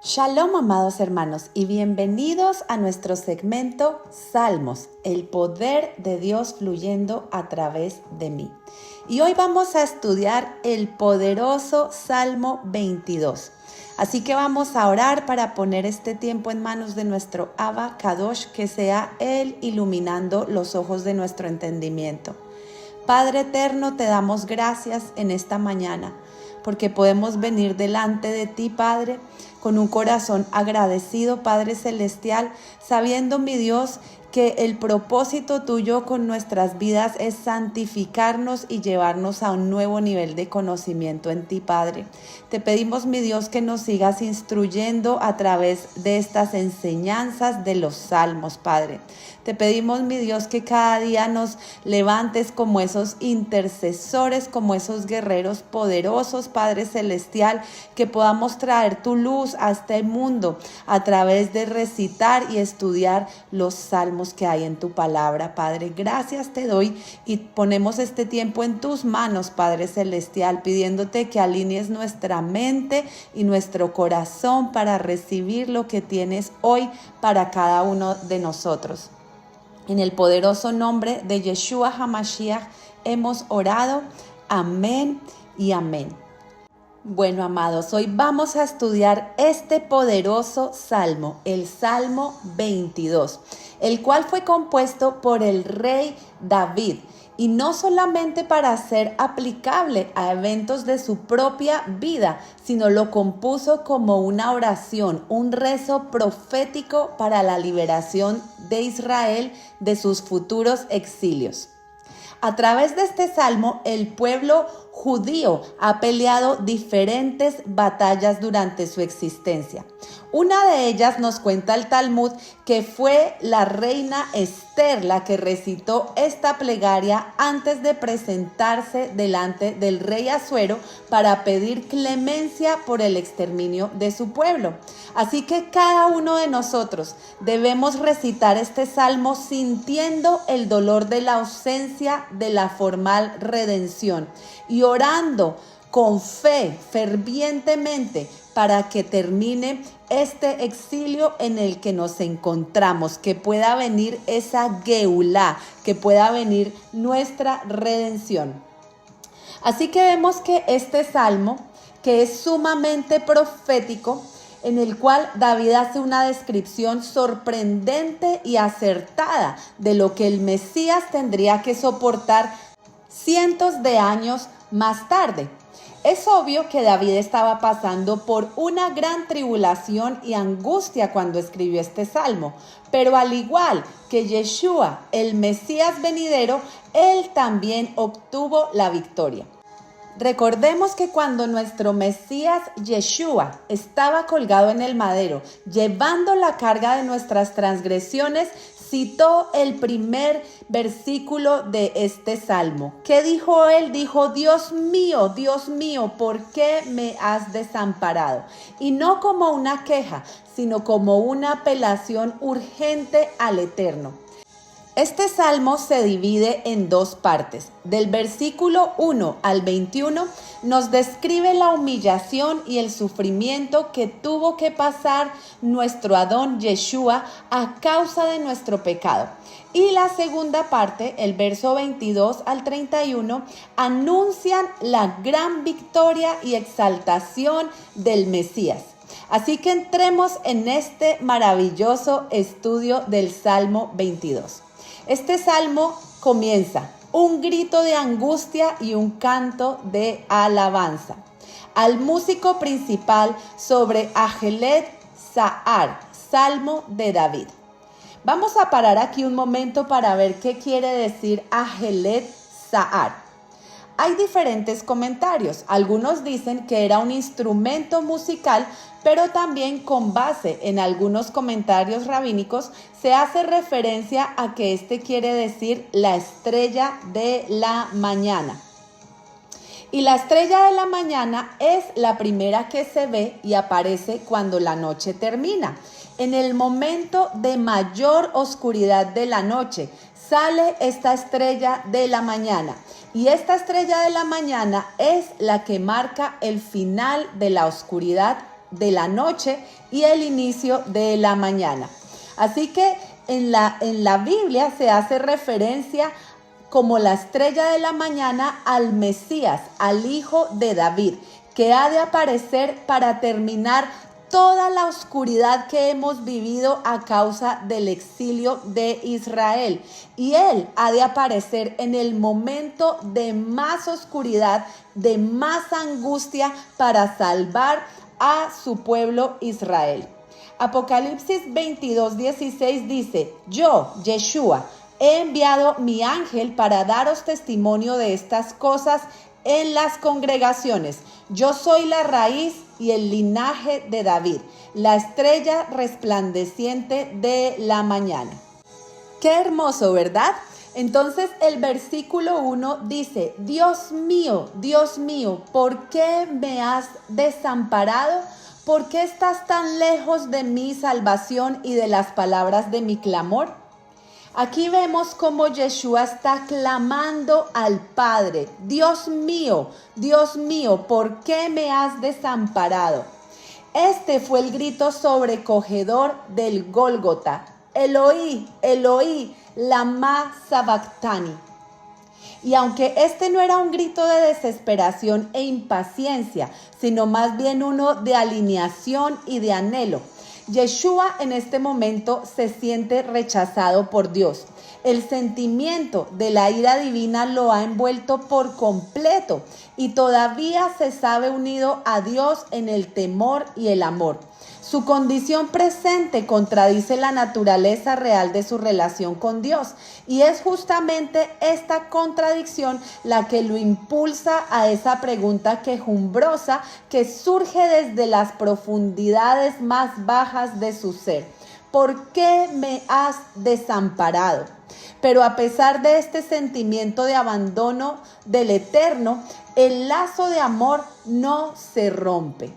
Shalom, amados hermanos, y bienvenidos a nuestro segmento Salmos, el poder de Dios fluyendo a través de mí. Y hoy vamos a estudiar el poderoso Salmo 22. Así que vamos a orar para poner este tiempo en manos de nuestro Abba Kadosh, que sea Él iluminando los ojos de nuestro entendimiento. Padre eterno, te damos gracias en esta mañana, porque podemos venir delante de ti, Padre, con un corazón agradecido, Padre Celestial, sabiendo, mi Dios, que el propósito tuyo con nuestras vidas es santificarnos y llevarnos a un nuevo nivel de conocimiento en ti, Padre. Te pedimos, mi Dios, que nos sigas instruyendo a través de estas enseñanzas de los salmos, Padre. Te pedimos, mi Dios, que cada día nos levantes como esos intercesores, como esos guerreros poderosos, Padre Celestial, que podamos traer tu luz a este mundo a través de recitar y estudiar los salmos que hay en tu palabra, Padre. Gracias te doy y ponemos este tiempo en tus manos, Padre Celestial, pidiéndote que alinees nuestra mente y nuestro corazón para recibir lo que tienes hoy para cada uno de nosotros. En el poderoso nombre de Yeshua HaMashiach hemos orado. Amén y amén. Bueno, amados, hoy vamos a estudiar este poderoso salmo, el Salmo 22, el cual fue compuesto por el rey David, y no solamente para ser aplicable a eventos de su propia vida, sino lo compuso como una oración, un rezo profético para la liberación de Israel de sus futuros exilios. A través de este salmo, el pueblo judío ha peleado diferentes batallas durante su existencia. Una de ellas nos cuenta el Talmud que fue la reina Esther la que recitó esta plegaria antes de presentarse delante del rey Asuero para pedir clemencia por el exterminio de su pueblo. Así que cada uno de nosotros debemos recitar este salmo sintiendo el dolor de la ausencia de la formal redención y orando con fe, fervientemente, para que termine este exilio en el que nos encontramos, que pueda venir esa Geulá, que pueda venir nuestra redención. Así que vemos que este salmo, que es sumamente profético, en el cual David hace una descripción sorprendente y acertada de lo que el Mesías tendría que soportar cientos de años más tarde. Es obvio que David estaba pasando por una gran tribulación y angustia cuando escribió este salmo, pero al igual que Yeshua, el Mesías venidero, él también obtuvo la victoria. Recordemos que cuando nuestro Mesías Yeshua estaba colgado en el madero, llevando la carga de nuestras transgresiones, citó el primer versículo de este salmo. ¿Qué dijo él? Dijo: Dios mío, ¿por qué me has desamparado? Y no como una queja, sino como una apelación urgente al Eterno. Este salmo se divide en dos partes. Del versículo 1 al 21 nos describe la humillación y el sufrimiento que tuvo que pasar nuestro Adón Yeshua a causa de nuestro pecado. Y la segunda parte, el verso 22 al 31, anuncian la gran victoria y exaltación del Mesías. Así que entremos en este maravilloso estudio del Salmo 22. Este salmo comienza: un grito de angustia y un canto de alabanza al músico principal sobre Ajelet Zahar, Salmo de David. Vamos a parar aquí un momento para ver qué quiere decir Ajelet Zahar. Hay diferentes comentarios. Algunos dicen que era un instrumento musical, pero también con base en algunos comentarios rabínicos se hace referencia a que este quiere decir la estrella de la mañana. Y la estrella de la mañana es la primera que se ve y aparece cuando la noche termina. En el momento de mayor oscuridad de la noche sale esta estrella de la mañana. Y esta estrella de la mañana es la que marca el final de la oscuridad de la noche y el inicio de la mañana. Así que en la Biblia se hace referencia como la estrella de la mañana al Mesías, al hijo de David, que ha de aparecer para terminar toda la oscuridad que hemos vivido a causa del exilio de Israel. Y Él ha de aparecer en el momento de más oscuridad, de más angustia, para salvar a su pueblo Israel. Apocalipsis 22:16 dice: yo, Yeshua, he enviado mi ángel para daros testimonio de estas cosas en las congregaciones. Yo soy la raíz y el linaje de David, la estrella resplandeciente de la mañana. Qué hermoso, ¿verdad? Entonces el versículo 1 dice: Dios mío, ¿por qué me has desamparado? ¿Por qué estás tan lejos de mi salvación y de las palabras de mi clamor? Aquí vemos cómo Yeshua está clamando al Padre: Dios mío, ¿por qué me has desamparado? Este fue el grito sobrecogedor del Gólgota: Eloí, Eloí, lama sabactani. Y aunque este no era un grito de desesperación e impaciencia, sino más bien uno de alineación y de anhelo, Yeshua en este momento se siente rechazado por Dios. El sentimiento de la ira divina lo ha envuelto por completo y todavía se sabe unido a Dios en el temor y el amor. Su condición presente contradice la naturaleza real de su relación con Dios, y es justamente esta contradicción la que lo impulsa a esa pregunta quejumbrosa que surge desde las profundidades más bajas de su ser: ¿por qué me has desamparado? Pero a pesar de este sentimiento de abandono del Eterno, el lazo de amor no se rompe.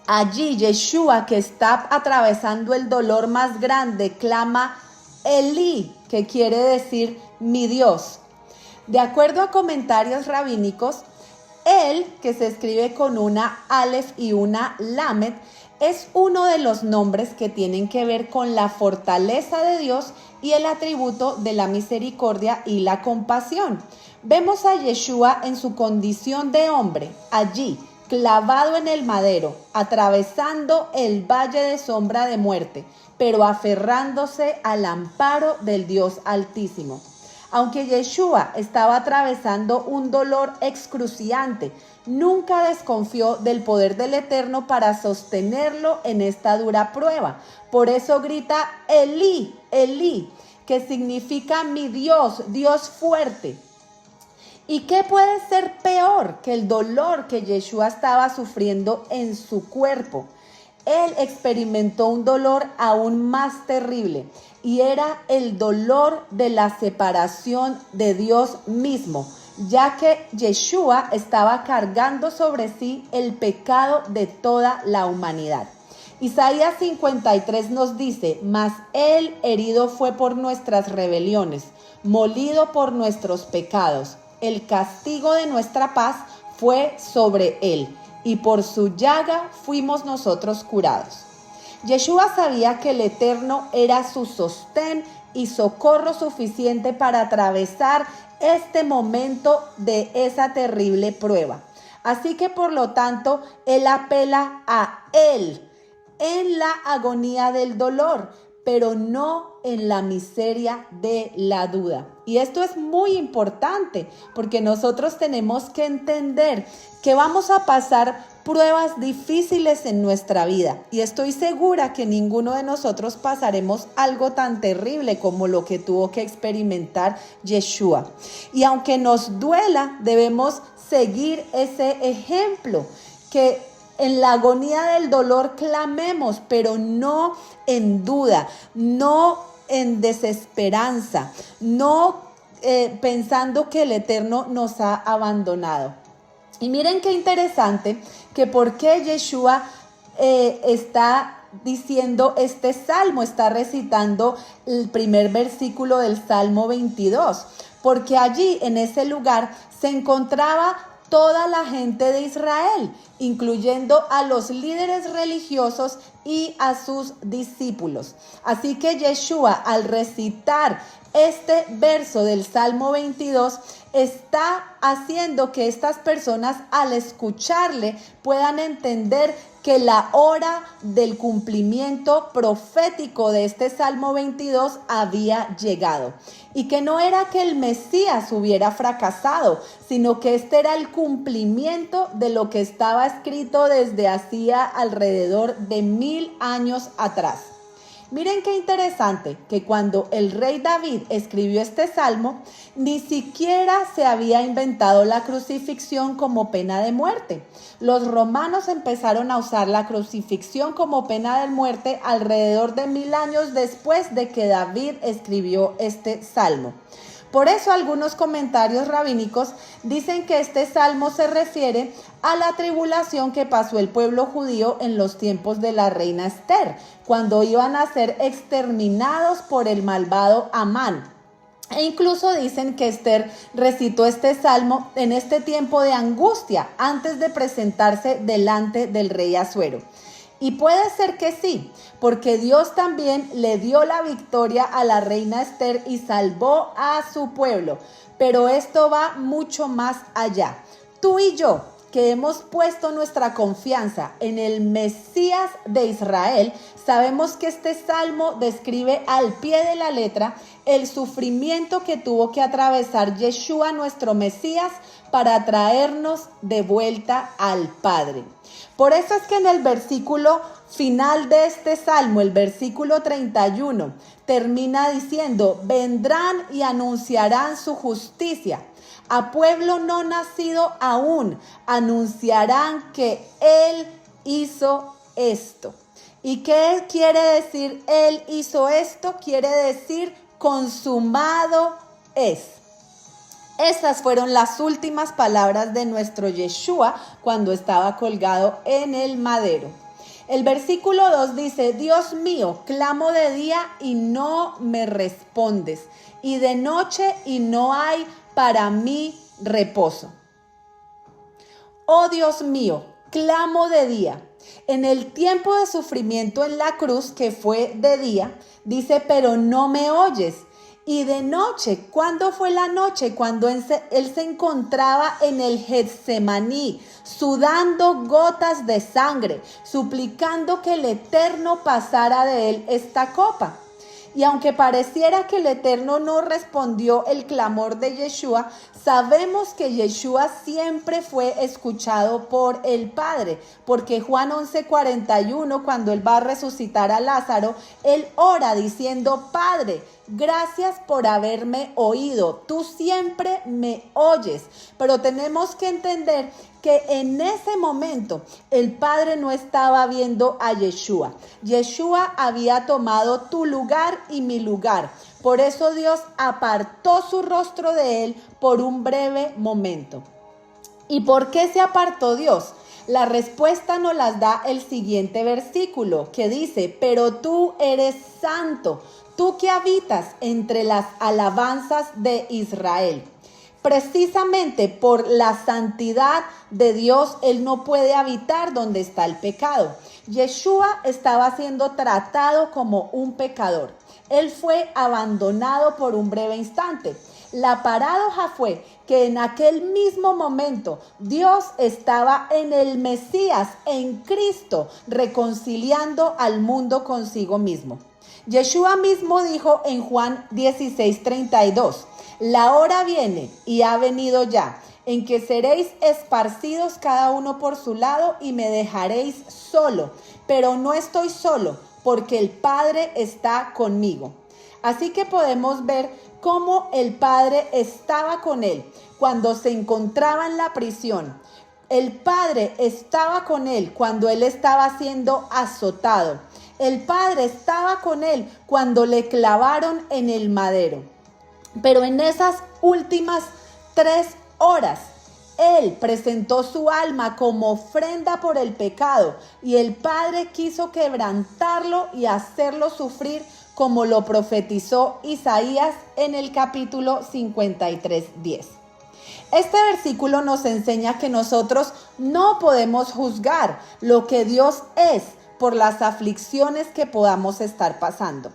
Allí Yeshua, que está atravesando el dolor más grande, clama Elí, que quiere decir mi Dios. De acuerdo a comentarios rabínicos, él, que se escribe con una Aleph y una Lamed, es uno de los nombres que tienen que ver con la fortaleza de Dios y el atributo de la misericordia y la compasión. Vemos a Yeshua en su condición de hombre, allí, clavado en el madero, atravesando el valle de sombra de muerte, pero aferrándose al amparo del Dios Altísimo. Aunque Yeshua estaba atravesando un dolor excruciante, nunca desconfió del poder del Eterno para sostenerlo en esta dura prueba. Por eso grita Elí, Elí, que significa mi Dios, Dios fuerte. ¿Y qué puede ser peor que el dolor que Yeshua estaba sufriendo en su cuerpo? Él experimentó un dolor aún más terrible, y era el dolor de la separación de Dios mismo, ya que Yeshua estaba cargando sobre sí el pecado de toda la humanidad. Isaías 53 nos dice: mas él herido fue por nuestras rebeliones, molido por nuestros pecados. El castigo de nuestra paz fue sobre él, y por su llaga fuimos nosotros curados. Yeshua sabía que el Eterno era su sostén y socorro suficiente para atravesar este momento de esa terrible prueba. Así que por lo tanto, él apela a él en la agonía del dolor, pero no en la miseria de la duda. Y esto es muy importante, porque nosotros tenemos que entender que vamos a pasar pruebas difíciles en nuestra vida, y estoy segura que ninguno de nosotros pasaremos algo tan terrible como lo que tuvo que experimentar Yeshua. Y aunque nos duela, debemos seguir ese ejemplo, que en la agonía del dolor clamemos, pero no en duda, no en desesperanza, no pensando que el Eterno nos ha abandonado. Y miren qué interesante, que por qué Yeshua está diciendo este salmo, está recitando el primer versículo del Salmo 22, porque allí en ese lugar se encontraba toda la gente de Israel, incluyendo a los líderes religiosos y a sus discípulos. Así que Yeshua, al recitar este verso del Salmo 22, está haciendo que estas personas, al escucharle, puedan entender que la hora del cumplimiento profético de este Salmo 22 había llegado y que no era que el Mesías hubiera fracasado, sino que este era el cumplimiento de lo que estaba escrito desde hacía alrededor de 1000 años atrás. Miren qué interesante que cuando el rey David escribió este salmo, ni siquiera se había inventado la crucifixión como pena de muerte. Los romanos empezaron a usar la crucifixión como pena de muerte alrededor de 1000 años después de que David escribió este salmo. Por eso algunos comentarios rabínicos dicen que este salmo se refiere a la tribulación que pasó el pueblo judío en los tiempos de la reina Esther, cuando iban a ser exterminados por el malvado Amán. E incluso dicen que Esther recitó este salmo en este tiempo de angustia antes de presentarse delante del rey Asuero. Y puede ser que sí, porque Dios también le dio la victoria a la reina Esther y salvó a su pueblo. Pero esto va mucho más allá. Tú y yo, que hemos puesto nuestra confianza en el Mesías de Israel, sabemos que este salmo describe al pie de la letra el sufrimiento que tuvo que atravesar Yeshua, nuestro Mesías, para traernos de vuelta al Padre. Por eso es que en el versículo final de este salmo, el versículo 31, termina diciendo: vendrán y anunciarán su justicia. A pueblo no nacido aún, anunciarán que Él hizo esto. ¿Y qué quiere decir Él hizo esto? Quiere decir consumado es. Esas fueron las últimas palabras de nuestro Yeshua cuando estaba colgado en el madero. El versículo 2 dice: Dios mío, clamo de día y no me respondes, y de noche y no hay para mí reposo. Oh Dios mío, clamo de día. En el tiempo de sufrimiento en la cruz, que fue de día, dice: pero no me oyes. Y de noche, ¿cuándo fue la noche? Cuando él se encontraba en el Getsemaní, sudando gotas de sangre, suplicando que el Eterno pasara de él esta copa. Y aunque pareciera que el Eterno no respondió el clamor de Yeshua, sabemos que Yeshua siempre fue escuchado por el Padre, porque Juan 11:41, cuando él va a resucitar a Lázaro, él ora diciendo: Padre, gracias por haberme oído, tú siempre me oyes. Pero tenemos que entender que en ese momento el Padre no estaba viendo a Yeshua. Yeshua había tomado tu lugar y mi lugar. Por eso Dios apartó su rostro de él por un breve momento. ¿Y por qué se apartó Dios? La respuesta nos la da el siguiente versículo, que dice: pero tú eres santo, tú que habitas entre las alabanzas de Israel. Precisamente por la santidad de Dios, Él no puede habitar donde está el pecado. Yeshua estaba siendo tratado como un pecador. Él fue abandonado por un breve instante. La paradoja fue que en aquel mismo momento Dios estaba en el Mesías, en Cristo, reconciliando al mundo consigo mismo. Yeshua mismo dijo en Juan 16:32: la hora viene y ha venido ya, en que seréis esparcidos cada uno por su lado y me dejaréis solo, pero no estoy solo, porque el Padre está conmigo. Así que podemos ver cómo el Padre estaba con él cuando se encontraba en la prisión. El Padre estaba con él cuando él estaba siendo azotado. El Padre estaba con él cuando le clavaron en el madero. Pero en esas últimas 3 horas, Él presentó su alma como ofrenda por el pecado y el Padre quiso quebrantarlo y hacerlo sufrir, como lo profetizó Isaías en el capítulo 53:10. Este versículo nos enseña que nosotros no podemos juzgar lo que Dios es por las aflicciones que podamos estar pasando.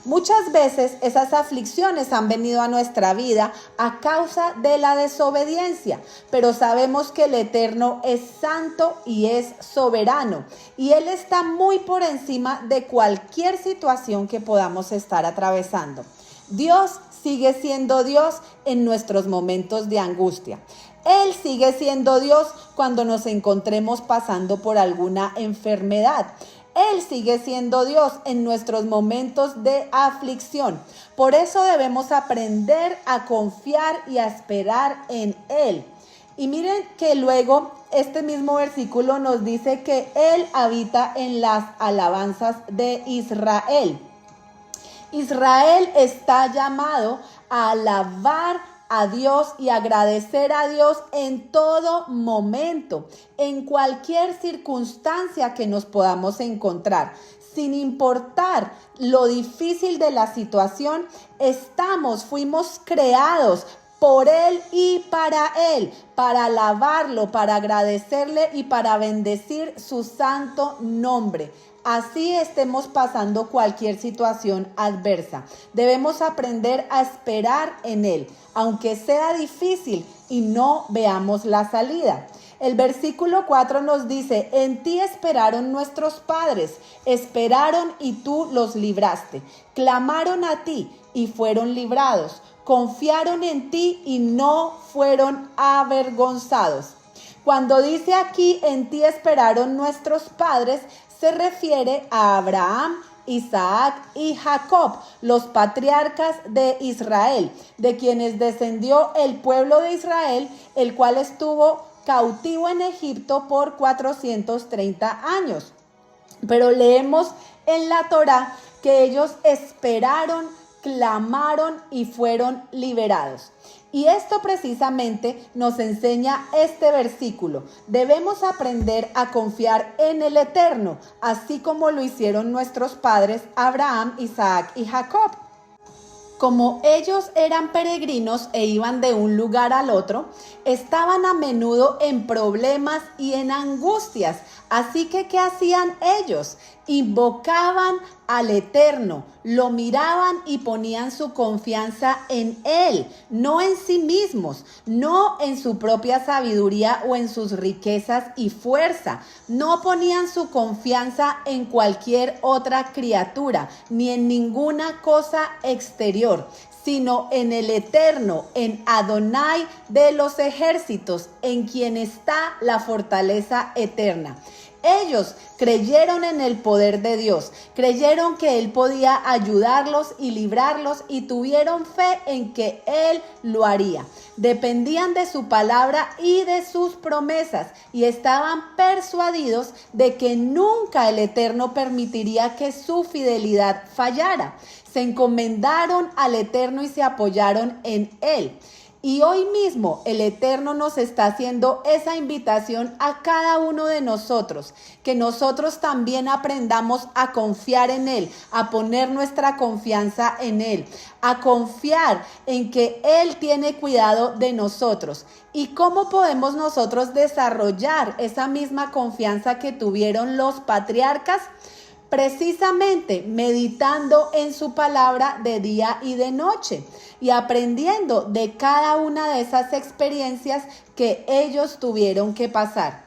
Muchas veces esas aflicciones han venido a nuestra vida a causa de la desobediencia, pero sabemos que el Eterno es santo y es soberano, y Él está muy por encima de cualquier situación que podamos estar atravesando. Dios sigue siendo Dios en nuestros momentos de angustia. Él sigue siendo Dios cuando nos encontremos pasando por alguna enfermedad. Él sigue siendo Dios en nuestros momentos de aflicción. Por eso debemos aprender a confiar y a esperar en Él. Y miren que luego este mismo versículo nos dice que Él habita en las alabanzas de Israel. Israel está llamado a alabar a Dios y agradecer a Dios en todo momento, en cualquier circunstancia que nos podamos encontrar. Sin importar lo difícil de la situación, fuimos creados por Él y para Él, para alabarlo, para agradecerle y para bendecir su santo nombre. Así estemos pasando cualquier situación adversa. Debemos aprender a esperar en Él, aunque sea difícil y no veamos la salida. El versículo 4 nos dice: en ti esperaron nuestros padres, esperaron y tú los libraste. Clamaron a ti y fueron librados. Confiaron en ti y no fueron avergonzados. Cuando dice aquí, en ti esperaron nuestros padres, se refiere a Abraham, Isaac y Jacob, los patriarcas de Israel, de quienes descendió el pueblo de Israel, el cual estuvo cautivo en Egipto por 430 años. Pero leemos en la Torá que ellos esperaron, clamaron y fueron liberados. Y esto precisamente nos enseña este versículo. Debemos aprender a confiar en el Eterno, así como lo hicieron nuestros padres Abraham, Isaac y Jacob. Como ellos eran peregrinos e iban de un lugar al otro, estaban a menudo en problemas y en angustias. Así que, ¿qué hacían ellos? Invocaban al Eterno, lo miraban y ponían su confianza en Él, no en sí mismos, no en su propia sabiduría o en sus riquezas y fuerza. No ponían su confianza en cualquier otra criatura, ni en ninguna cosa exterior, sino en el Eterno, en Adonai de los ejércitos, en quien está la fortaleza eterna. Ellos creyeron en el poder de Dios, creyeron que Él podía ayudarlos y librarlos y tuvieron fe en que Él lo haría. Dependían de su palabra y de sus promesas y estaban persuadidos de que nunca el Eterno permitiría que su fidelidad fallara. Se encomendaron al Eterno y se apoyaron en Él. Y hoy mismo el Eterno nos está haciendo esa invitación a cada uno de nosotros, que nosotros también aprendamos a confiar en Él, a poner nuestra confianza en Él, a confiar en que Él tiene cuidado de nosotros. ¿Y cómo podemos nosotros desarrollar esa misma confianza que tuvieron los patriarcas? Precisamente meditando en su palabra de día y de noche y aprendiendo de cada una de esas experiencias que ellos tuvieron que pasar.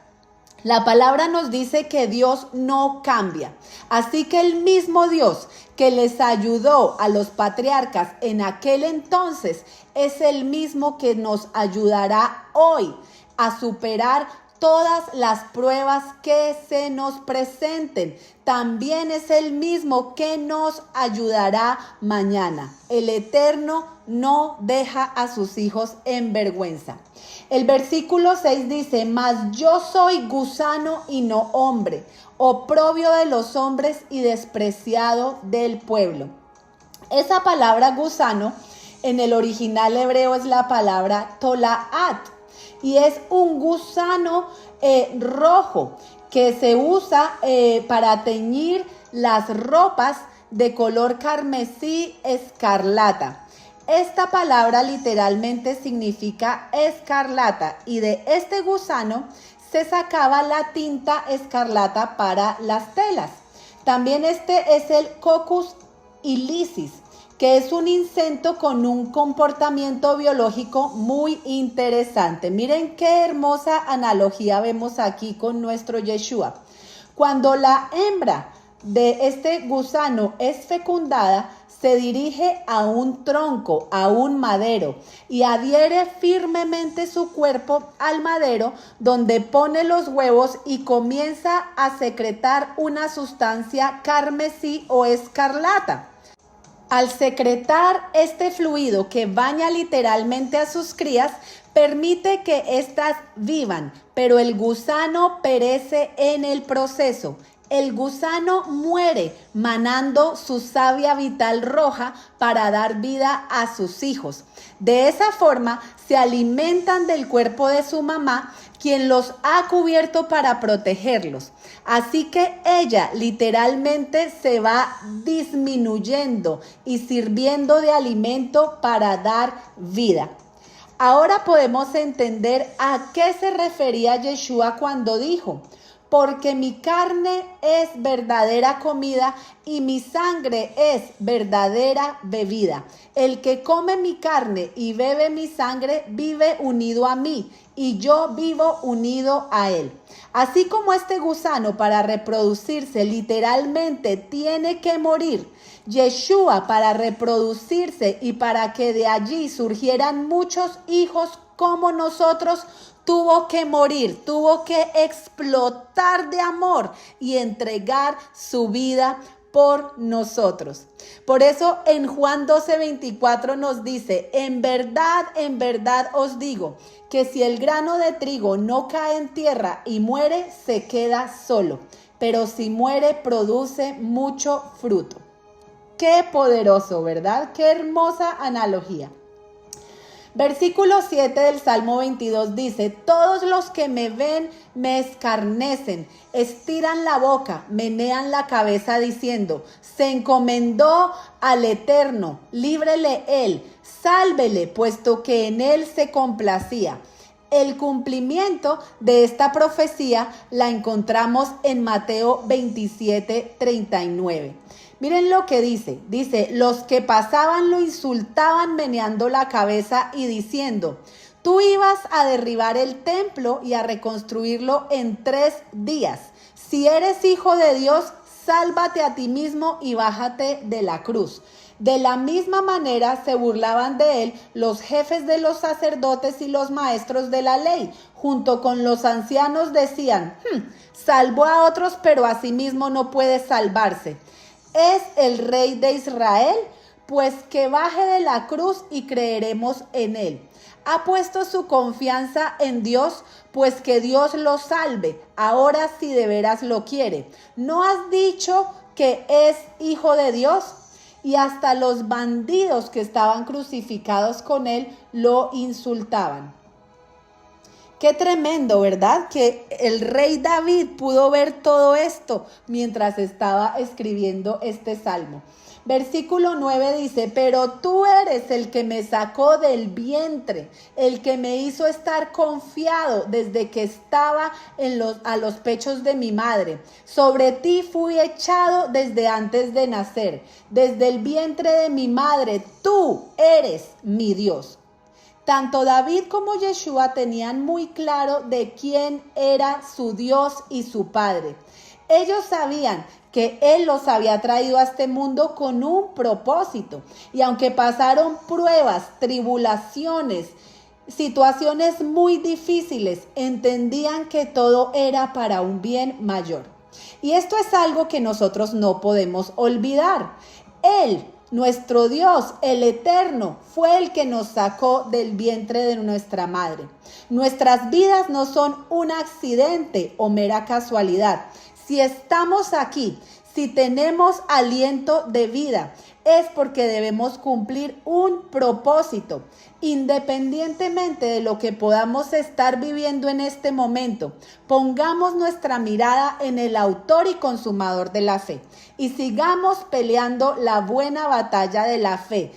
La palabra nos dice que Dios no cambia, así que el mismo Dios que les ayudó a los patriarcas en aquel entonces es el mismo que nos ayudará hoy a superar todas las pruebas que se nos presenten. También es el mismo que nos ayudará mañana. El Eterno no deja a sus hijos en vergüenza. El versículo 6 dice: mas yo soy gusano y no hombre, oprobio de los hombres y despreciado del pueblo. Esa palabra gusano en el original hebreo es la palabra tolaat. Y es un gusano rojo que se usa para teñir las ropas de color carmesí escarlata. Esta palabra literalmente significa escarlata y de este gusano se sacaba la tinta escarlata para las telas. También este es el Coccus ilicis, que es un insecto con un comportamiento biológico muy interesante. Miren qué hermosa analogía vemos aquí con nuestro Yeshua. Cuando la hembra de este gusano es fecundada, se dirige a un tronco, a un madero, y adhiere firmemente su cuerpo al madero, donde pone los huevos y comienza a secretar una sustancia carmesí o escarlata. Al secretar este fluido que baña literalmente a sus crías, permite que éstas vivan, pero el gusano perece en el proceso. El gusano muere manando su savia vital roja para dar vida a sus hijos. De esa forma se alimentan del cuerpo de su mamá, quien los ha cubierto para protegerlos. Así que ella literalmente se va disminuyendo y sirviendo de alimento para dar vida. Ahora podemos entender a qué se refería Yeshua cuando dijo: porque mi carne es verdadera comida y mi sangre es verdadera bebida. El que come mi carne y bebe mi sangre vive unido a mí y yo vivo unido a él. Así como este gusano para reproducirse literalmente tiene que morir, Yeshua para reproducirse y para que de allí surgieran muchos hijos como nosotros, tuvo que morir, tuvo que explotar de amor y entregar su vida por nosotros. Por eso en Juan 12:24 nos dice: en verdad os digo, que si el grano de trigo no cae en tierra y muere, se queda solo, pero si muere, produce mucho fruto. Qué poderoso, ¿verdad? Qué hermosa analogía. Versículo 7 del Salmo 22 dice: todos los que me ven me escarnecen, estiran la boca, menean la cabeza diciendo: se encomendó al Eterno, líbrele él, sálvele, puesto que en él se complacía. El cumplimiento de esta profecía la encontramos en Mateo 27:39. Miren lo que dice. Dice: los que pasaban lo insultaban meneando la cabeza y diciendo: tú ibas a derribar el templo y a reconstruirlo en 3 días. Si eres hijo de Dios, sálvate a ti mismo y bájate de la cruz. De la misma manera se burlaban de él los jefes de los sacerdotes y los maestros de la ley. Junto con los ancianos decían: salvó a otros, pero a sí mismo no puede salvarse. ¿Es el rey de Israel? Pues que baje de la cruz y creeremos en él. ¿Ha puesto su confianza en Dios? Pues que Dios lo salve, ahora si de veras lo quiere. ¿No has dicho que es hijo de Dios? Y hasta los bandidos que estaban crucificados con él lo insultaban. Qué tremendo, ¿verdad? Que el rey David pudo ver todo esto mientras estaba escribiendo este salmo. Versículo 9 dice: pero tú eres el que me sacó del vientre, el que me hizo estar confiado desde que estaba a los pechos de mi madre. Sobre ti fui echado desde antes de nacer, desde el vientre de mi madre, tú eres mi Dios. Tanto David como Yeshua tenían muy claro de quién era su Dios y su Padre. Ellos sabían que Él los había traído a este mundo con un propósito. Y aunque pasaron pruebas, tribulaciones, situaciones muy difíciles, entendían que todo era para un bien mayor. Y esto es algo que nosotros no podemos olvidar. Él, nuestro Dios, el Eterno, fue el que nos sacó del vientre de nuestra madre. Nuestras vidas no son un accidente o mera casualidad. Si estamos aquí, si tenemos aliento de vida, es porque debemos cumplir un propósito, independientemente de lo que podamos estar viviendo en este momento. Pongamos nuestra mirada en el autor y consumador de la fe y sigamos peleando la buena batalla de la fe.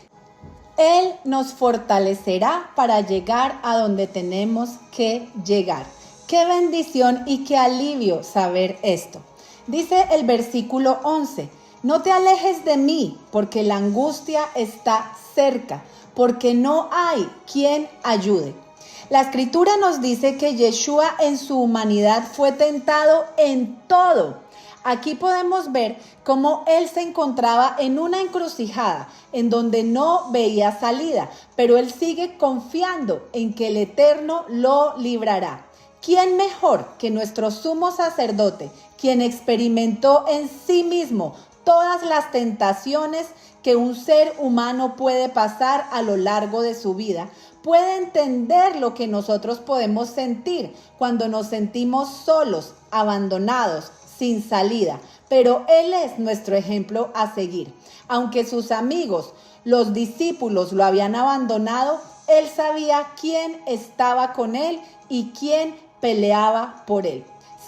Él nos fortalecerá para llegar a donde tenemos que llegar. Qué bendición y qué alivio saber esto. Dice el versículo 11, no te alejes de mí, porque la angustia está cerca, porque no hay quien ayude. La escritura nos dice que Yeshua en su humanidad fue tentado en todo. Aquí podemos ver cómo él se encontraba en una encrucijada en donde no veía salida, pero él sigue confiando en que el Eterno lo librará. ¿Quién mejor que nuestro sumo sacerdote, quien experimentó en sí mismo todas las tentaciones que un ser humano puede pasar a lo largo de su vida, puede entender lo que nosotros podemos sentir cuando nos sentimos solos, abandonados, sin salida? Pero Él es nuestro ejemplo a seguir. Aunque sus amigos, los discípulos, lo habían abandonado, Él sabía quién estaba con Él y quién peleaba por Él.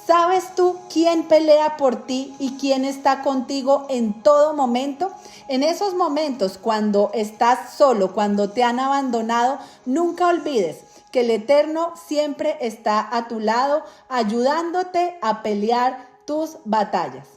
¿Sabes tú quién pelea por ti y quién está contigo en todo momento? En esos momentos cuando estás solo, cuando te han abandonado, nunca olvides que el Eterno siempre está a tu lado, ayudándote a pelear tus batallas.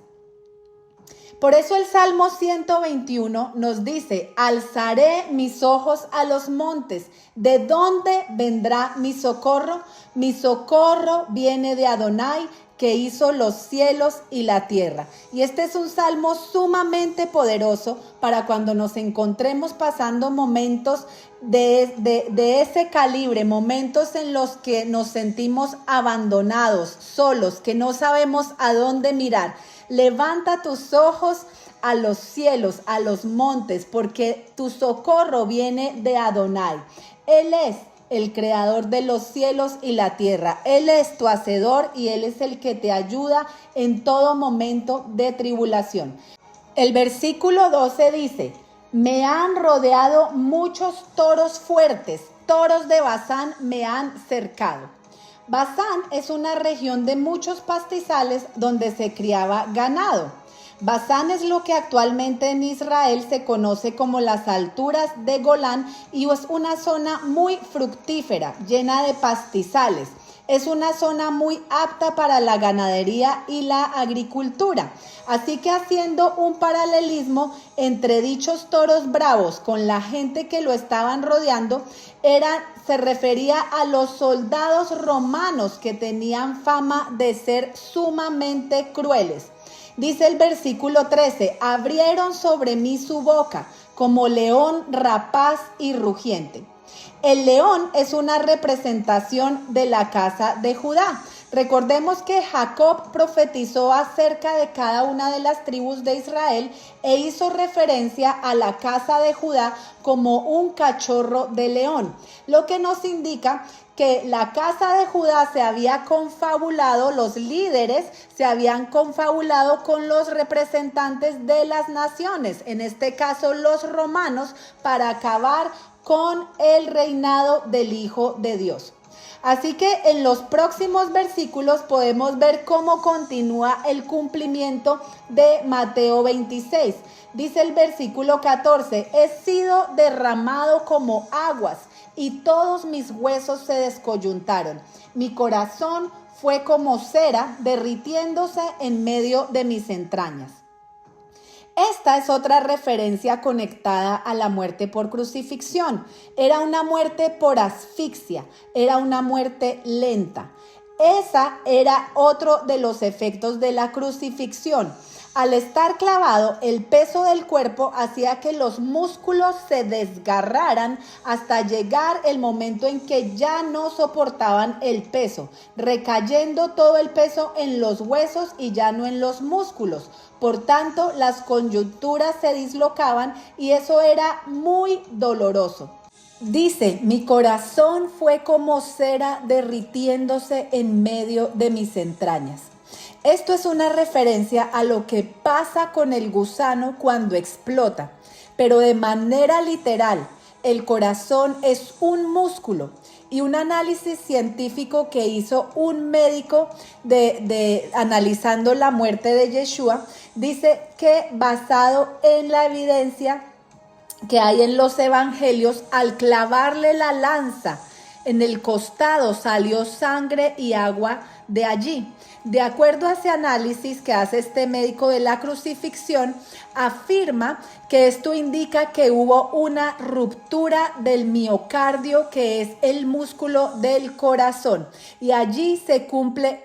Por eso el Salmo 121 nos dice, alzaré mis ojos a los montes. ¿De dónde vendrá mi socorro? Mi socorro viene de Adonai, que hizo los cielos y la tierra. Y este es un salmo sumamente poderoso para cuando nos encontremos pasando momentos de ese calibre, momentos en los que nos sentimos abandonados, solos, que no sabemos a dónde mirar. Levanta tus ojos a los cielos, a los montes, porque tu socorro viene de Adonai. Él es el creador de los cielos y la tierra. Él es tu hacedor y Él es el que te ayuda en todo momento de tribulación. El versículo 12 dice, me han rodeado muchos toros fuertes, toros de Basán me han cercado. Basán es una región de muchos pastizales donde se criaba ganado. Basán es lo que actualmente en Israel se conoce como las alturas de Golán y es una zona muy fructífera, llena de pastizales. Es una zona muy apta para la ganadería y la agricultura. Así que haciendo un paralelismo entre dichos toros bravos con la gente que lo estaban rodeando, se refería a los soldados romanos que tenían fama de ser sumamente crueles. Dice el versículo 13, abrieron sobre mí su boca como león rapaz y rugiente. El león es una representación de la casa de Judá. Recordemos que Jacob profetizó acerca de cada una de las tribus de Israel e hizo referencia a la casa de Judá como un cachorro de león, lo que nos indica que la casa de Judá se había confabulado, los líderes se habían confabulado con los representantes de las naciones, en este caso los romanos, para acabar con el reinado del Hijo de Dios. Así que en los próximos versículos podemos ver cómo continúa el cumplimiento de Mateo 26. Dice el versículo 14, he sido derramado como aguas y todos mis huesos se descoyuntaron. Mi corazón fue como cera derritiéndose en medio de mis entrañas. Esta es otra referencia conectada a la muerte por crucifixión. Era una muerte por asfixia, era una muerte lenta. Esa era otro de los efectos de la crucifixión. Al estar clavado, el peso del cuerpo hacía que los músculos se desgarraran hasta llegar el momento en que ya no soportaban el peso, recayendo todo el peso en los huesos y ya no en los músculos. Por tanto, las coyunturas se dislocaban y eso era muy doloroso. Dice, mi corazón fue como cera derritiéndose en medio de mis entrañas. Esto es una referencia a lo que pasa con el gusano cuando explota, pero de manera literal, el corazón es un músculo y un análisis científico que hizo un médico analizando la muerte de Yeshua, dice que basado en la evidencia que hay en los evangelios, al clavarle la lanza en el costado salió sangre y agua de allí. De acuerdo a ese análisis que hace este médico de la crucifixión, afirma que esto indica que hubo una ruptura del miocardio, que es el músculo del corazón, y allí se cumple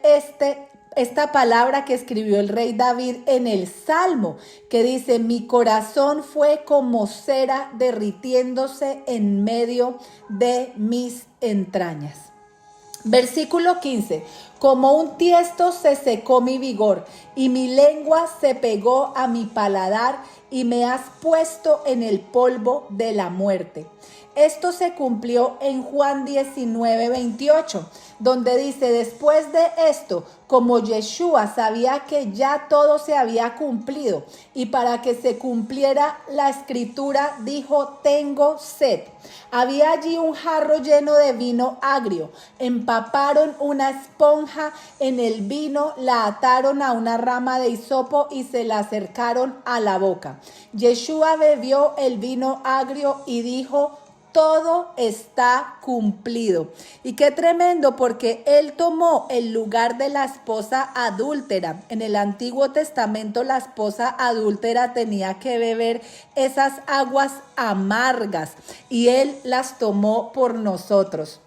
esta palabra que escribió el rey David en el Salmo, que dice: mi corazón fue como cera derritiéndose en medio de mis entrañas. Versículo 15. Como un tiesto se secó mi vigor, y mi lengua se pegó a mi paladar, y me has puesto en el polvo de la muerte. Esto se cumplió en Juan 19:28, donde dice: después de esto, como Yeshua sabía que ya todo se había cumplido, y para que se cumpliera la escritura, dijo: tengo sed. Había allí un jarro lleno de vino agrio. Empaparon una esponja en el vino, la ataron a una rama de hisopo y se la acercaron a la boca. Yeshua bebió el vino agrio y dijo: todo está cumplido. Y qué tremendo, porque él tomó el lugar de la esposa adúltera. En el Antiguo Testamento la esposa adúltera tenía que beber esas aguas amargas, y él las tomó por nosotros.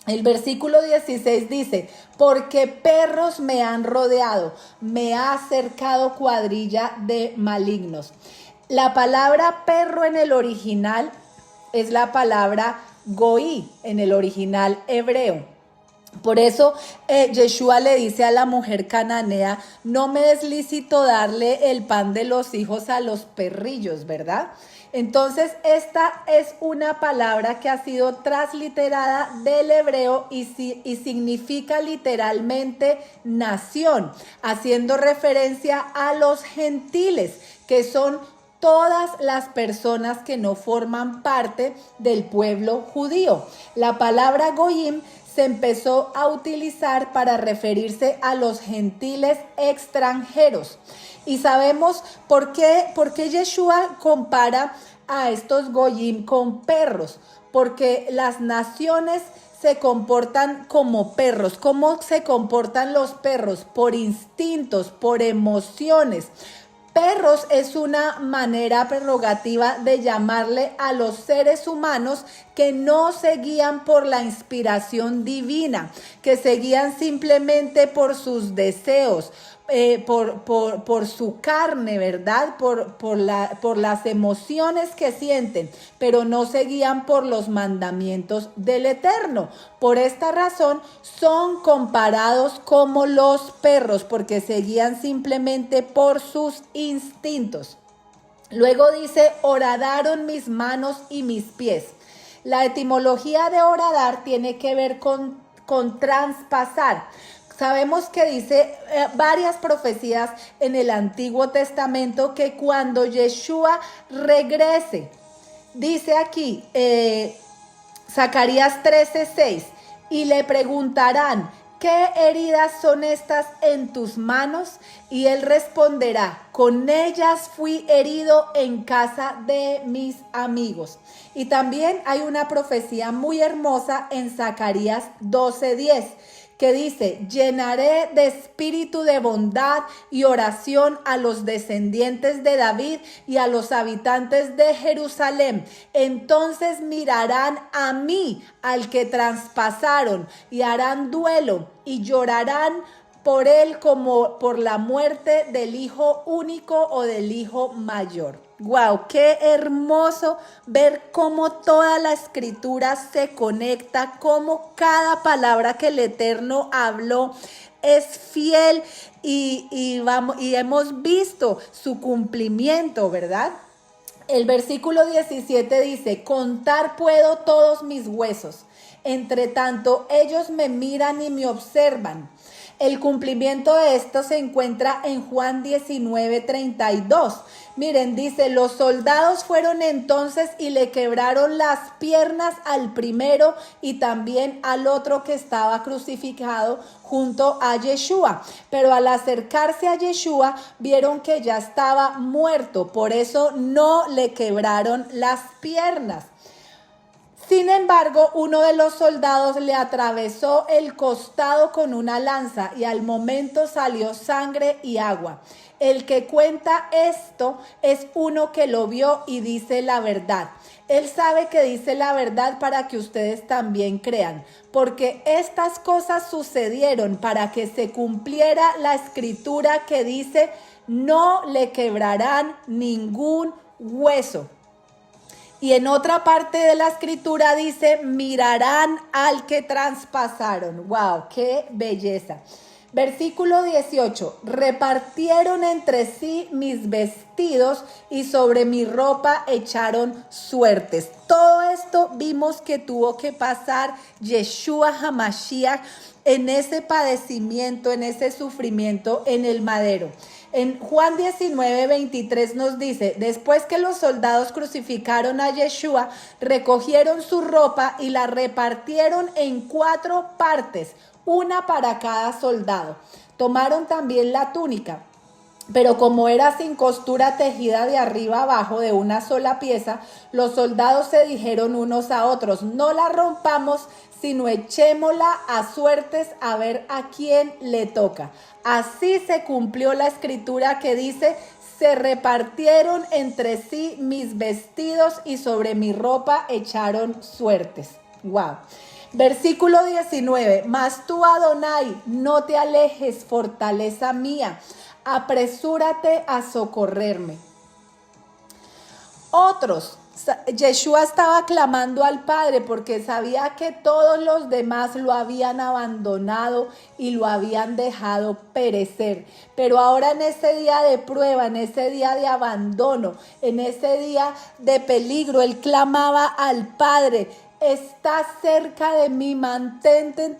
El versículo 16 dice: porque perros me han rodeado, me ha acercado cuadrilla de malignos. La palabra perro en el original es la palabra goí en el original hebreo. Por eso Yeshua le dice a la mujer cananea: no me es lícito darle el pan de los hijos a los perrillos, ¿verdad? Entonces esta es una palabra que ha sido transliterada del hebreo y significa literalmente nación, haciendo referencia a los gentiles, que son todas las personas que no forman parte del pueblo judío. La palabra goyim se empezó a utilizar para referirse a los gentiles extranjeros. Y sabemos por qué Yeshua compara a estos goyim con perros, porque las naciones se comportan como perros. ¿Cómo se comportan los perros? Por instintos, por emociones. Perros es una manera prerrogativa de llamarle a los seres humanos que no se guían por la inspiración divina, que se guían simplemente por sus deseos, por su carne, ¿verdad? Por las emociones que sienten, pero no se guían por los mandamientos del Eterno. Por esta razón son comparados como los perros, porque se guían simplemente por sus instintos. Luego dice: horadaron mis manos y mis pies. La etimología de horadar tiene que ver con traspasar. Sabemos que dice varias profecías en el Antiguo Testamento que cuando Yeshua regrese, dice aquí, Zacarías 13:6, y le preguntarán: ¿qué heridas son estas en tus manos? Y él responderá: con ellas fui herido en casa de mis amigos. Y también hay una profecía muy hermosa en Zacarías 12:10, que dice: llenaré de espíritu de bondad y oración a los descendientes de David y a los habitantes de Jerusalén. Entonces mirarán a mí, al que traspasaron, y harán duelo y llorarán por él como por la muerte del hijo único o del hijo mayor. ¡Wow! ¡Qué hermoso ver cómo toda la escritura se conecta, cómo cada palabra que el Eterno habló es fiel y hemos visto su cumplimiento, ¿verdad? El versículo 17 dice: contar puedo todos mis huesos, entre tanto ellos me miran y me observan. El cumplimiento de esto se encuentra en Juan 19:32. Miren, dice, los soldados fueron entonces y le quebraron las piernas al primero y también al otro que estaba crucificado junto a Yeshua. Pero al acercarse a Yeshua vieron que ya estaba muerto, por eso no le quebraron las piernas. Sin embargo, uno de los soldados le atravesó el costado con una lanza y al momento salió sangre y agua. El que cuenta esto es uno que lo vio y dice la verdad. Él sabe que dice la verdad para que ustedes también crean, porque estas cosas sucedieron para que se cumpliera la escritura que dice, no le quebrarán ningún hueso. Y en otra parte de la escritura dice, mirarán al que traspasaron. ¡Wow! ¡Qué belleza! Versículo 18, repartieron entre sí mis vestidos y sobre mi ropa echaron suertes. Todo esto vimos que tuvo que pasar Yeshua HaMashiach en ese padecimiento, en ese sufrimiento en el madero. En Juan 19:23 nos dice, después que los soldados crucificaron a Yeshua, recogieron su ropa y la repartieron en 4 partes, una para cada soldado. Tomaron también la túnica, pero como era sin costura tejida de arriba abajo de una sola pieza, los soldados se dijeron unos a otros, no la rompamos, sino echémosla a suertes a ver a quién le toca. Así se cumplió la escritura que dice, se repartieron entre sí mis vestidos y sobre mi ropa echaron suertes. ¡Wow! Versículo 19, mas tú, Adonai, no te alejes, fortaleza mía, apresúrate a socorrerme. Otros, Yeshua estaba clamando al Padre porque sabía que todos los demás lo habían abandonado y lo habían dejado perecer. Pero ahora en ese día de prueba, en ese día de abandono, en ese día de peligro, él clamaba al Padre, está cerca de mí, mantente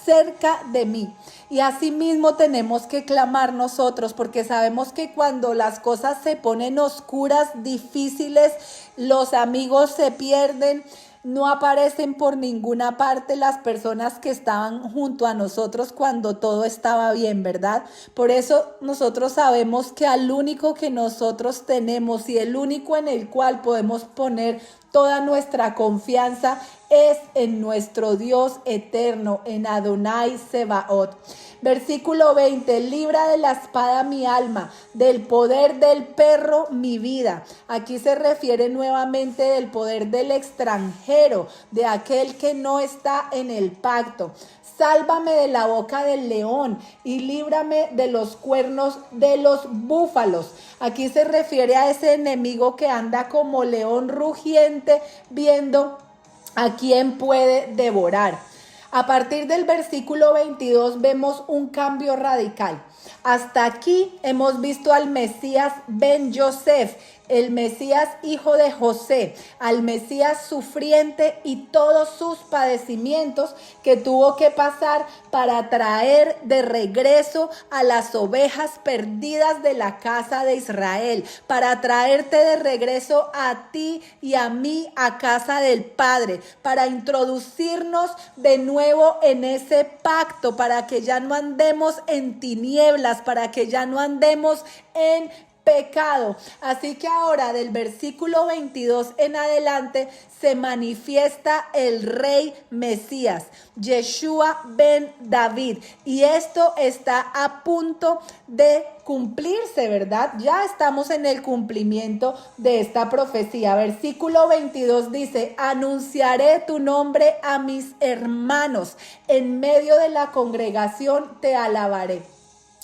cerca de mí. Y así mismo tenemos que clamar nosotros, porque sabemos que cuando las cosas se ponen oscuras, difíciles, los amigos se pierden, no aparecen por ninguna parte las personas que estaban junto a nosotros cuando todo estaba bien, ¿verdad? Por eso nosotros sabemos que al único que nosotros tenemos y el único en el cual podemos poner toda nuestra confianza es en nuestro Dios eterno, en Adonai Sebaot. Versículo 20, libra de la espada mi alma, del poder del perro mi vida. Aquí se refiere nuevamente del poder del extranjero, de aquel que no está en el pacto. Sálvame de la boca del león y líbrame de los cuernos de los búfalos. Aquí se refiere a ese enemigo que anda como león rugiente viendo a quién puede devorar. A partir del versículo 22 vemos un cambio radical. Hasta aquí hemos visto al Mesías Ben Yosef, el Mesías hijo de José, al Mesías sufriente y todos sus padecimientos que tuvo que pasar para traer de regreso a las ovejas perdidas de la casa de Israel, para traerte de regreso a ti y a mí a casa del Padre, para introducirnos de nuevo en ese pacto, para que ya no andemos en tinieblas, para que ya no andemos en pecado. Así que ahora del versículo 22 en adelante se manifiesta el rey Mesías, Yeshua ben David, y esto está a punto de cumplirse, ¿verdad? Ya estamos en el cumplimiento de esta profecía. Versículo 22 dice, anunciaré tu nombre a mis hermanos, en medio de la congregación te alabaré.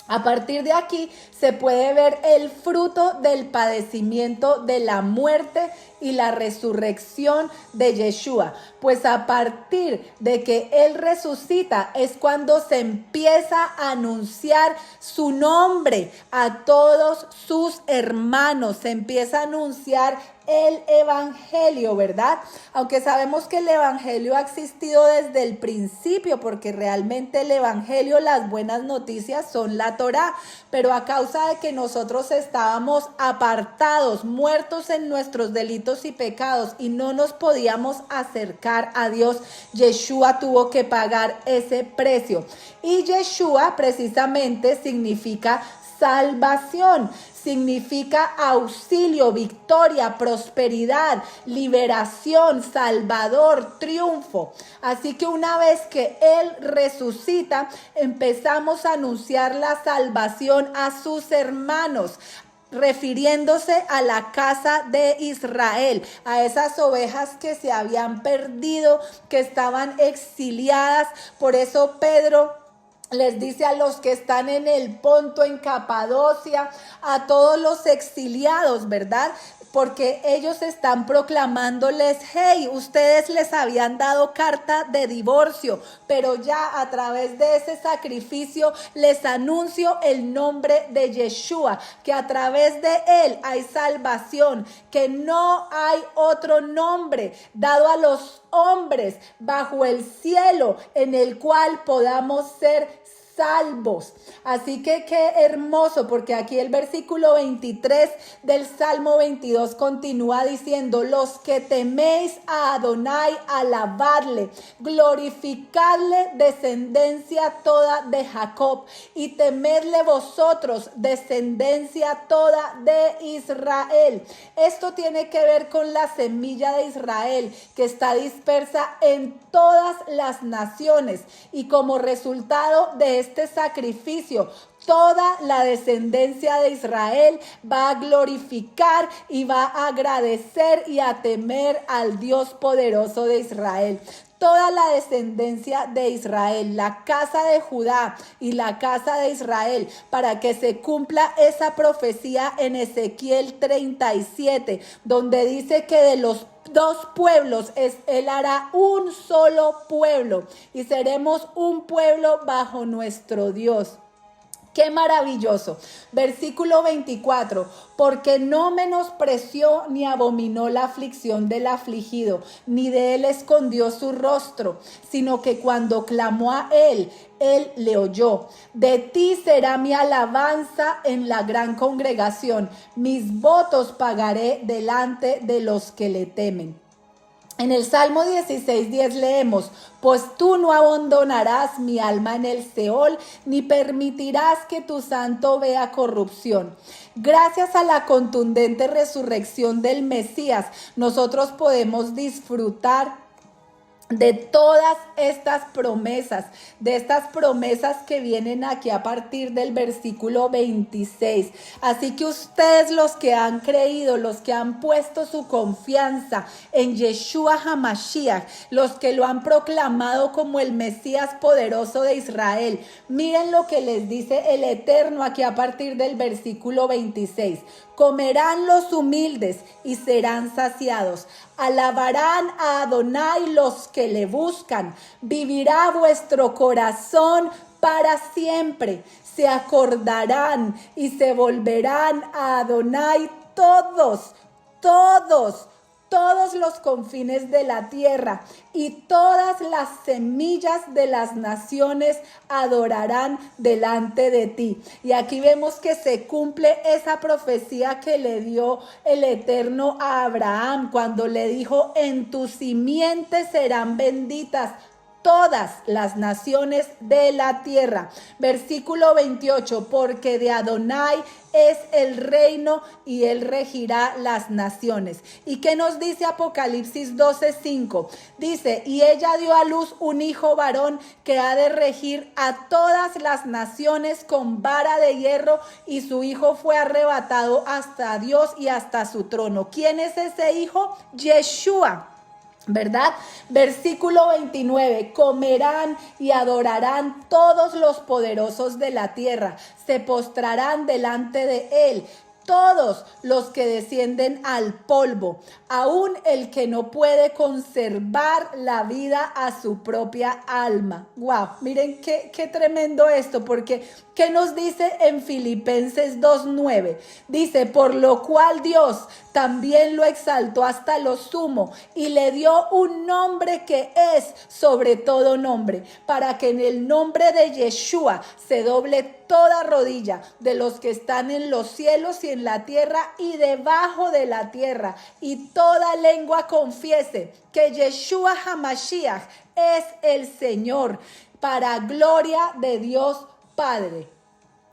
A partir de aquí se puede ver el fruto del padecimiento, de la muerte y la resurrección de Yeshua. Pues a partir de que Él resucita es cuando se empieza a anunciar su nombre a todos sus hermanos. Se empieza a anunciar el evangelio, ¿verdad? Aunque sabemos que el evangelio ha existido desde el principio, porque realmente el evangelio, las buenas noticias son la Torá, pero a causa de que nosotros estábamos apartados, muertos en nuestros delitos y pecados y no nos podíamos acercar a Dios, Yeshua tuvo que pagar ese precio. Y Yeshua precisamente significa salvación. Significa auxilio, victoria, prosperidad, liberación, salvador, triunfo. Así que una vez que Él resucita, empezamos a anunciar la salvación a sus hermanos, refiriéndose a la casa de Israel, a esas ovejas que se habían perdido, que estaban exiliadas. Por eso Pedro les dice a los que están en el Ponto, en Capadocia, a todos los exiliados, ¿verdad? Porque ellos están proclamándoles, hey, ustedes les habían dado carta de divorcio, pero ya a través de ese sacrificio les anuncio el nombre de Yeshua, que a través de Él hay salvación, que no hay otro nombre dado a los hombres bajo el cielo en el cual podamos ser salvos. Así que qué hermoso, porque aquí el versículo 23 del Salmo 22 continúa diciendo: los que teméis a Adonai, alabadle, glorificadle, descendencia toda de Jacob, y temedle vosotros, descendencia toda de Israel. Esto tiene que ver con la semilla de Israel, que está dispersa en todas las naciones, y como resultado de este sacrificio, toda la descendencia de Israel va a glorificar y va a agradecer y a temer al Dios poderoso de Israel. Toda la descendencia de Israel, la casa de Judá y la casa de Israel, para que se cumpla esa profecía en Ezequiel 37, donde dice que de los dos pueblos Él hará un solo pueblo y seremos un pueblo bajo nuestro Dios. ¡Qué maravilloso! Versículo 24, porque no menospreció ni abominó la aflicción del afligido, ni de él escondió su rostro, sino que cuando clamó a él le oyó. De ti será mi alabanza en la gran congregación, mis votos pagaré delante de los que le temen. En el Salmo 16:10 leemos: pues tú no abandonarás mi alma en el Seol, ni permitirás que tu santo vea corrupción. Gracias a la contundente resurrección del Mesías, nosotros podemos disfrutar de todas estas promesas, de estas promesas que vienen aquí a partir del versículo 26. Así que ustedes, los que han creído, los que han puesto su confianza en Yeshua HaMashiach, los que lo han proclamado como el Mesías poderoso de Israel, miren lo que les dice el Eterno aquí a partir del versículo 26. Comerán los humildes y serán saciados. Alabarán a Adonai los que le buscan. Vivirá vuestro corazón para siempre. Se acordarán y se volverán a Adonai todos los confines de la tierra, y todas las semillas de las naciones adorarán delante de ti. Y aquí vemos que se cumple esa profecía que le dio el Eterno a Abraham cuando le dijo: en tu simiente serán benditas todas las naciones de la tierra. Versículo 28, porque de Adonai es el reino y él regirá las naciones. ¿Y qué nos dice Apocalipsis 12:5? Dice: y ella dio a luz un hijo varón que ha de regir a todas las naciones con vara de hierro, y su hijo fue arrebatado hasta Dios y hasta su trono. ¿Quién es ese hijo? Yeshua, ¿verdad? Versículo 29, comerán y adorarán todos los poderosos de la tierra, se postrarán delante de él, todos los que descienden al polvo, aun el que no puede conservar la vida a su propia alma. Wow, miren qué tremendo esto, porque ¿qué nos dice en Filipenses 2:9? Dice, por lo cual Dios también lo exaltó hasta lo sumo y le dio un nombre que es sobre todo nombre, para que en el nombre de Yeshua se doble toda rodilla de los que están en los cielos y en la tierra y debajo de la tierra, y toda lengua confiese que Yeshua HaMashiach es el Señor, para gloria de Dios Padre.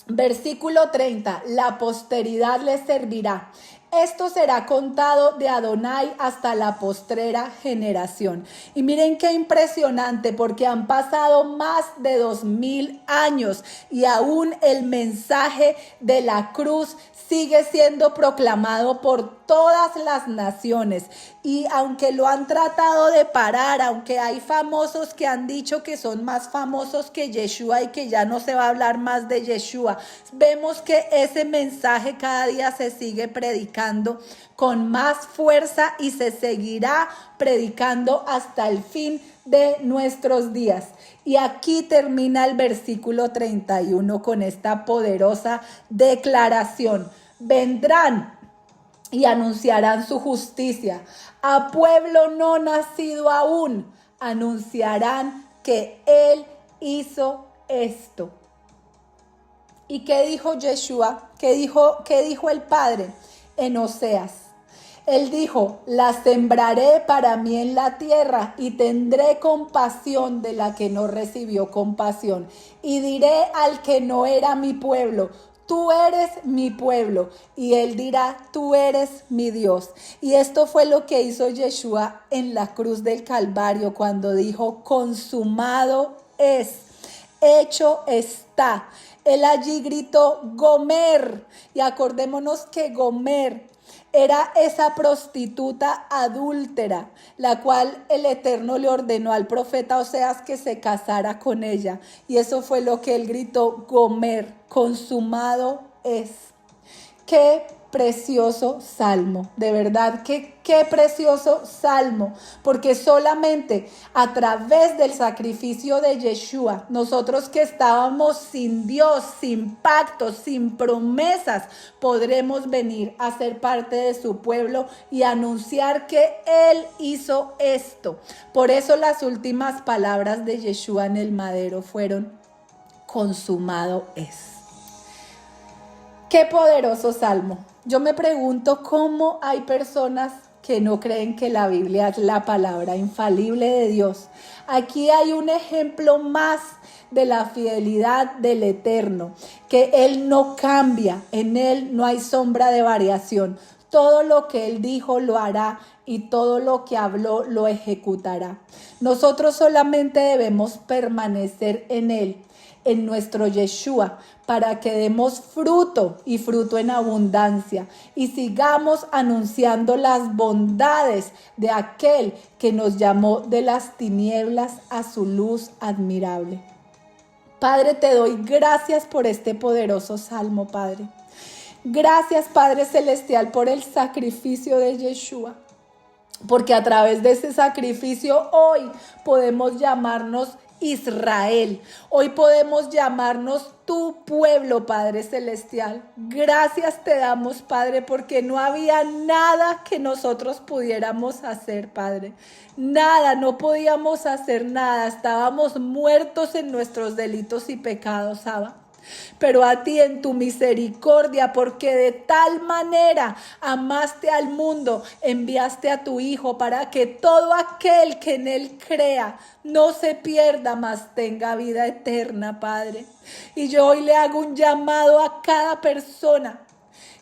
Versículo 30, la posteridad le servirá. Esto será contado de Adonai hasta la postrera generación. Y miren qué impresionante, porque han pasado más de 2000 años y aún el mensaje de la cruz sigue siendo proclamado por todas las naciones. Y aunque lo han tratado de parar, aunque hay famosos que han dicho que son más famosos que Yeshua y que ya no se va a hablar más de Yeshua, vemos que ese mensaje cada día se sigue predicando con más fuerza y se seguirá predicando hasta el fin de nuestros días. Y aquí termina el versículo 31 con esta poderosa declaración. Vendrán y anunciarán su justicia. A pueblo no nacido aún, anunciarán que Él hizo esto. ¿Y qué dijo Yeshua? ¿Qué dijo el Padre en Oseas? Él dijo, la sembraré para mí en la tierra y tendré compasión de la que no recibió compasión. Y diré al que no era mi pueblo, tú eres mi pueblo. Y él dirá, tú eres mi Dios. Y esto fue lo que hizo Yeshua en la cruz del Calvario cuando dijo, consumado es, hecho está. Él allí gritó, Gomer. Y acordémonos que Gomer era esa prostituta adúltera, la cual el Eterno le ordenó al profeta Oseas que se casara con ella. Y eso fue lo que él gritó, Gomer, consumado es. Qué precioso salmo, de verdad, qué precioso salmo, porque solamente a través del sacrificio de Yeshua, nosotros que estábamos sin Dios, sin pactos, sin promesas, podremos venir a ser parte de su pueblo y anunciar que Él hizo esto. Por eso las últimas palabras de Yeshua en el madero fueron, consumado es. Qué poderoso salmo. Yo me pregunto cómo hay personas que no creen que la Biblia es la palabra infalible de Dios. Aquí hay un ejemplo más de la fidelidad del Eterno, que Él no cambia, en Él no hay sombra de variación. Todo lo que Él dijo lo hará y todo lo que habló lo ejecutará. Nosotros solamente debemos permanecer en Él, en nuestro Yeshua, para que demos fruto y fruto en abundancia y sigamos anunciando las bondades de aquel que nos llamó de las tinieblas a su luz admirable. Padre, te doy gracias por este poderoso salmo, Padre. Gracias, Padre Celestial, por el sacrificio de Yeshua, porque a través de ese sacrificio hoy podemos llamarnos Israel. Hoy podemos llamarnos tu pueblo, Padre Celestial. Gracias te damos, Padre, porque no había nada que nosotros pudiéramos hacer, Padre. Nada, no podíamos hacer nada. Estábamos muertos en nuestros delitos y pecados, Abba. Pero a ti en tu misericordia, porque de tal manera amaste al mundo, enviaste a tu Hijo para que todo aquel que en Él crea no se pierda, mas tenga vida eterna, Padre. Y yo hoy le hago un llamado a cada persona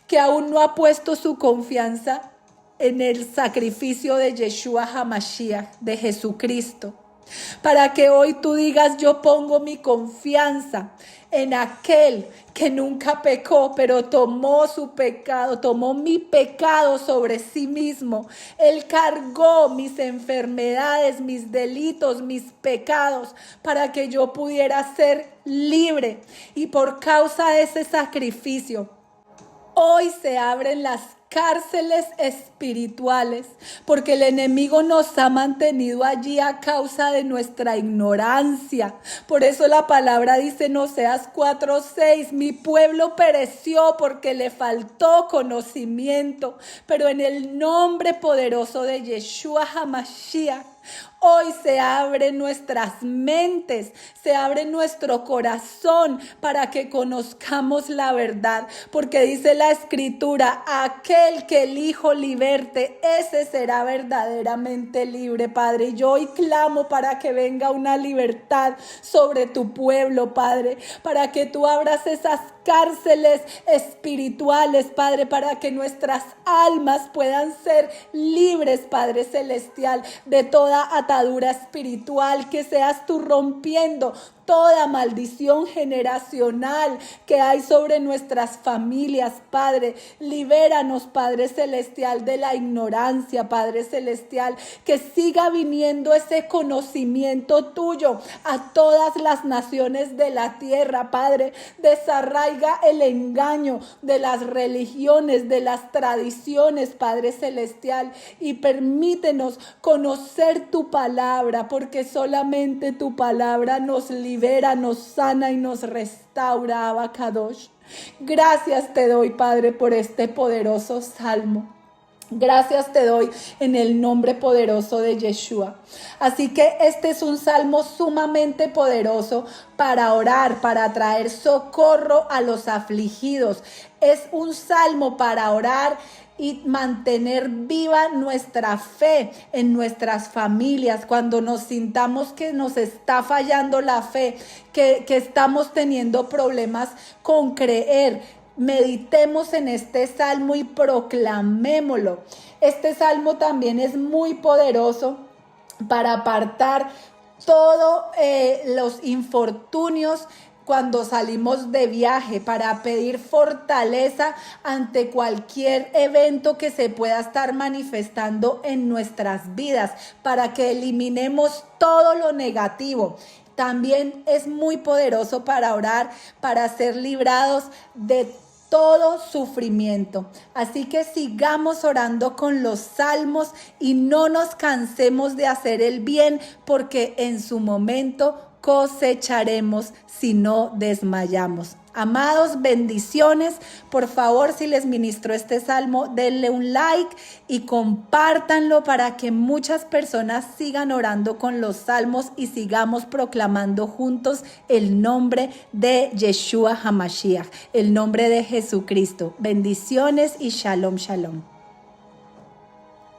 que aún no ha puesto su confianza en el sacrificio de Yeshua HaMashiach, de Jesucristo, para que hoy tú digas, yo pongo mi confianza en aquel que nunca pecó, pero tomó su pecado, tomó mi pecado sobre sí mismo. Él cargó mis enfermedades, mis delitos, mis pecados, para que yo pudiera ser libre. Y por causa de ese sacrificio, Hoy se abren las cárceles espirituales, porque el enemigo nos ha mantenido allí a causa de nuestra ignorancia. Por eso la palabra dice en Oseas 4:6, mi pueblo pereció porque le faltó conocimiento, pero en el nombre poderoso de Yeshua HaMashiach, hoy se abren nuestras mentes, se abre nuestro corazón para que conozcamos la verdad, porque dice la Escritura, aquel que el Hijo liberte, ese será verdaderamente libre, Padre. Y yo hoy clamo para que venga una libertad sobre tu pueblo, Padre, para que tú abras esas cárceles espirituales, Padre, para que nuestras almas puedan ser libres, Padre Celestial, de toda atadura espiritual, que seas tú rompiendo toda maldición generacional que hay sobre nuestras familias, Padre. Libéranos, Padre Celestial, de la ignorancia, Padre Celestial, que siga viniendo ese conocimiento tuyo a todas las naciones de la tierra, Padre. Desarraiga el engaño de las religiones, de las tradiciones, Padre Celestial, y permítenos conocer tu palabra, porque solamente tu palabra nos libera, nos sana y nos restaura, Abacadosh. Gracias te doy, Padre, por este poderoso salmo. Gracias te doy en el nombre poderoso de Yeshua. Así que este es un salmo sumamente poderoso para orar, para traer socorro a los afligidos. Es un salmo para orar y mantener viva nuestra fe en nuestras familias. Cuando nos sintamos que nos está fallando la fe, que estamos teniendo problemas con creer, meditemos en este salmo y proclamémoslo. Este salmo también es muy poderoso para apartar todos los infortunios cuando salimos de viaje, para pedir fortaleza ante cualquier evento que se pueda estar manifestando en nuestras vidas, para que eliminemos todo lo negativo. También es muy poderoso para orar, para ser librados de todo sufrimiento. Así que sigamos orando con los salmos y no nos cansemos de hacer el bien, porque en su momento cosecharemos si no desmayamos. Amados, bendiciones. Por favor, si les ministró este salmo, denle un like y compártanlo para que muchas personas sigan orando con los salmos y sigamos proclamando juntos el nombre de Yeshua HaMashiach, el nombre de Jesucristo. Bendiciones y shalom, shalom.